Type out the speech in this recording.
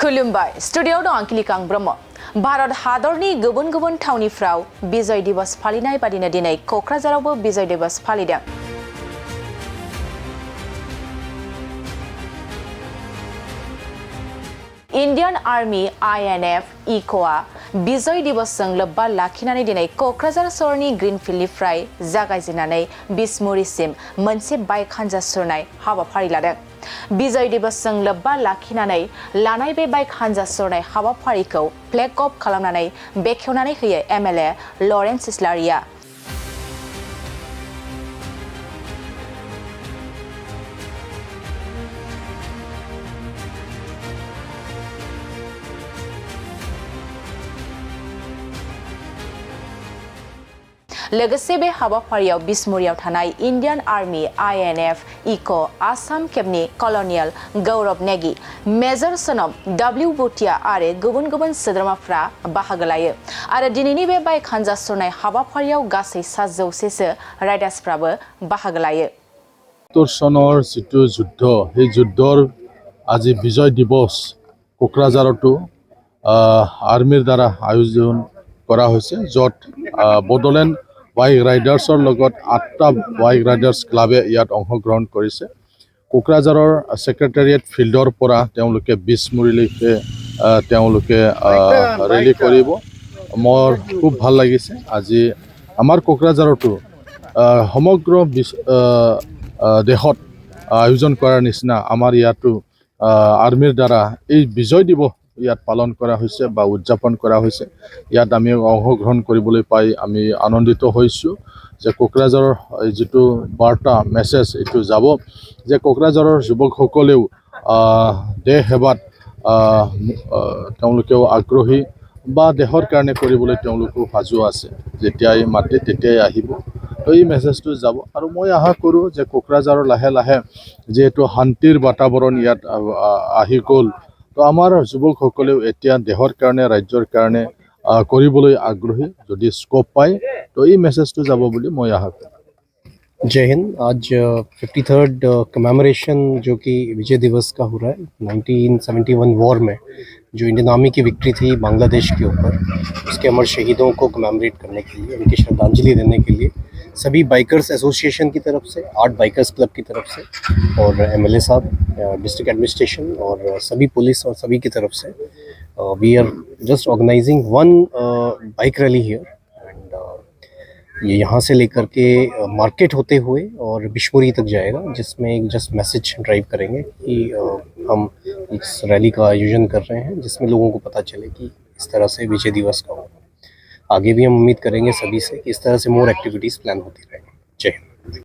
खुलुमबाय स्टुडियोआव दं आंखिलिकां ब्रह्म। भारत हादरनि गुबुन गुबुन थावनिफ्राव विजय दिवस फालिनाय बादिनो दिनै क'क्राझारावबो विजय दिवस फालिदों। इंडियन आर्मी INF इक'आ विजय दिवसजों लोब्बा लाखिनानै दिनै क'क्राझार सहरनि ग्रीनफील्डनिफ्राय जागायजेननानै बिसमुरिसिम मोनसे बाइक हान्जा सुरनाय हाबाफारि लादों। विजय दिवसजों लोब्बा लाखिनानै लानाय बे बाइक हान्जा सुरनाय हाबाफारिखौ फ्लेग अफ खालामनानै बेखेवनानै होयो MLA लरेन्स इस्लारिया। लोगोसे बे हाबाफारियाव बिसमुरियाव थानाय इंडियन आर्मी INF इक' आसाम केम्पनि कलनियल गौरव नेगी, मेजर सोनम W भुटिया आरो गुबुन गुबुन सोद्रोमाफ्रा बाहागो लायो। आरो दिनैनि बे बाइक हान्जा सुरनाय हाबाफारियाव गासै 700सो राइडार्सफ्राबो बाहागो लायो। ৭ চনৰ যিটো যুদ্ধ, সেই যুদ্ধৰ আজি বিজয় দিৱস কোকৰাঝাৰতো আৰ্মিৰ দ্বাৰা আয়োজন কৰা হৈছে, য'ত বডোলেণ্ড বাইক ৰাইডাৰ্ছৰ লগত 8টা বাইক ৰাইডাৰ্ছ ক্লাবে ইয়াত অংশগ্ৰহণ কৰিছে। কোকৰাঝাৰৰ ছেক্ৰেটাৰিয়েট ফিল্ডৰ পৰা তেওঁলোকে বিছমুৰিলৈকে ৰেলী কৰিব। মোৰ খুব ভাল লাগিছে। আজি আমাৰ কোকৰাঝাৰতো সমগ্ৰ দেশত আয়োজন কৰাৰ নিচিনা আমাৰ ইয়াতো আৰ্মিৰ দ্বাৰা এই বিজয় দিৱস ইয়াত পালন কৰা হৈছে বা উদযাপন কৰা হৈছে। ইয়াত আমি অংশগ্ৰহণ কৰিবলৈ পাই আমি আনন্দিত হৈছোঁ যে কোকৰাঝাৰৰ যিটো বাৰ্তা মেছেজ এইটো যাব যে কোকৰাঝাৰৰ যুৱকসকলেও দেশ সেৱাত তেওঁলোকেও আগ্ৰহী বা দেশৰ কাৰণে কৰিবলৈ তেওঁলোকো সাজু আছে। যেতিয়াই মাতে তেতিয়াই আহিব। তো এই মেছেজটো যাব। আৰু মই আশা কৰোঁ যে কোকৰাঝাৰৰ লাহে লাহে যিহেতু শান্তিৰ বাতাবৰণ ইয়াত আহি গ'ল, তো আমাৰ যুৱকসকলেও এতিয়া দেশৰ কাৰণে ৰাজ্যৰ কাৰণে কৰিবলৈ আগ্ৰহী, যদি স্কোপ পায় তো এই মেছেজটো যাব বুলি মই আশা কৰোঁ। जय हिंद। आज 53rd कमेमोरेशन जो कि विजय दिवस का हो रहा है। 1971 वॉर में जो इंडियन आर्मी की विक्ट्री थी बांग्लादेश के ऊपर, उसके अमर शहीदों को कमेमोरेट करने के लिए, उनकी श्रद्धांजलि देने के लिए सभी बाइकर्स एसोसिएशन की तरफ से, आर्ट बाइकर्स क्लब की तरफ से और MLA साहब, डिस्ट्रिक्ट एडमिनिस्ट्रेशन और सभी पुलिस और सभी की तरफ से we are just organising one bike rally here. ये यहाँ से लेकर के मार्केट होते हुए और बिशमुरी तक जाएगा, जिसमें एक जस्ट मैसेज ड्राइव करेंगे कि हम इस रैली का आयोजन कर रहे हैं, जिसमें लोगों को पता चले कि इस तरह से विजय दिवस का होगा। आगे भी हम उम्मीद करेंगे सभी से कि इस तरह से मोर एक्टिविटीज़ प्लान होती रहेंगी। जय हिंद।